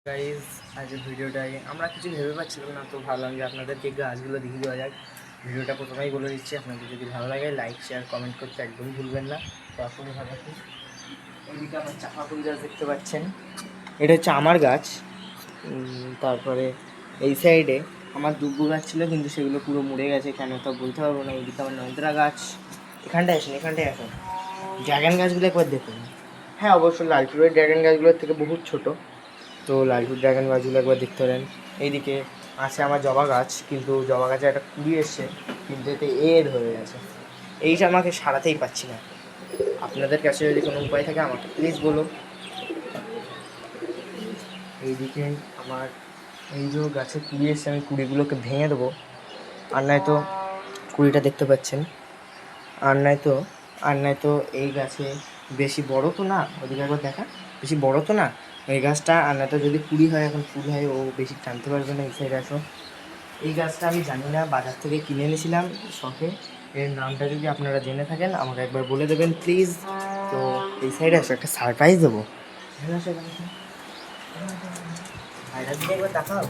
Guys আজকের ভিডিওটাই আমরা কিছু ভেবে পাচ্ছিলাম না, তো ভাবলাম যে আপনাদেরকে গাছগুলো দেখিয়ে দেওয়া যাক। ভিডিওটা প্রথমেই বলে দিচ্ছি, আপনাদের যদি ভালো লাগে লাইক শেয়ার কমেন্ট করতে একদম ভুলবেন না। তো এখনই ভালো থাকুন। এইদিকে আমার চাপা ফুল গাছ দেখতে পাচ্ছেন, এটা হচ্ছে আমার গাছ। তারপরে এই সাইডে আমার দুব্বু গাছ ছিল, কিন্তু সেগুলো পুরো মরে গেছে, কেন তা বলতে পারবো না। এইদিকে আমার নয়নতারা গাছ। এখানটায় আসুন। ড্রাগন গাছগুলো একবার দেখুন। হ্যাঁ, অবশ্যই লালটুরের ড্রাগন গাছগুলোর থেকে বহুত ছোটো। তো লালটুর ড্রাগন গাছগুলো একবার দেখতে পারেন। এইদিকে আছে আমার জবা গাছ, কিন্তু জবা গাছে একটা কুড়ি এসছে, কিন্তু এতে হয়ে গেছে। এইটা আমাকে সারাতেই পাচ্ছি না। আপনাদের কাছে যদি কোনো উপায় থাকে আমাকে প্লিজ বলুন। এইদিকে আমার এই যে গাছে কুড়ি এসছে, আমি কুড়িগুলোকে ভেঙে দেবো। আর নয়তো কুড়িটা দেখতে পাচ্ছেন, আর নয়তো এই গাছে বেশি বড় তো না, ওদিকে একবার দেখা, বেশি বড় তো না এই গাছটা। আর নয়তো যদি কুড়ি হয়, এখন ফুল হয়, ও বেশি টানতে পারবে না। এই সাইডে আসো। এই গাছটা আমি জানি না, বাজার থেকে কিনে এনেছিলাম শখে। এর নামটা যদি আপনারা জেনে থাকেন আমাকে একবার বলে দেবেন প্লিজ। তো এই সাইডে আসো, একটা সারপ্রাইজ দেবো। পায়রা দিকে একবার দেখাও,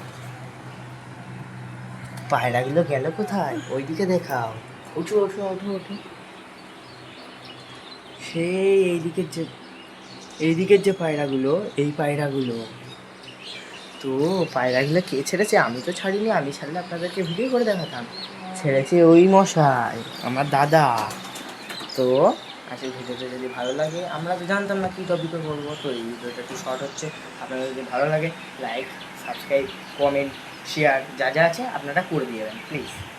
পায়রাগুলো গেল কোথায়, ওইদিকে দেখাও। ওঠো ওঠো ওঠো ওঠো। সেই এইদিকের যে পায়রাগুলো, এই পায়রাগুলো, তো পায়রাগুলো কে ছেড়েছে? আমি তো ছাড়িনি, আমি ছাড়লে আপনাদেরকে ভিডিও করে দেখাতাম। ছেড়েছে ওই মশাই, আমার দাদা। তো আজকের ভিডিওটা যদি ভালো লাগে, আমরা তো জানতাম না কী টপিকে বলবো, তো এই ভিডিওটা একটু শর্ট হচ্ছে। আপনাদের যদি ভালো লাগে লাইক সাবস্ক্রাইব কমেন্ট শেয়ার যা যা আছে আপনারা করে দিয়ে দেবেন প্লিজ।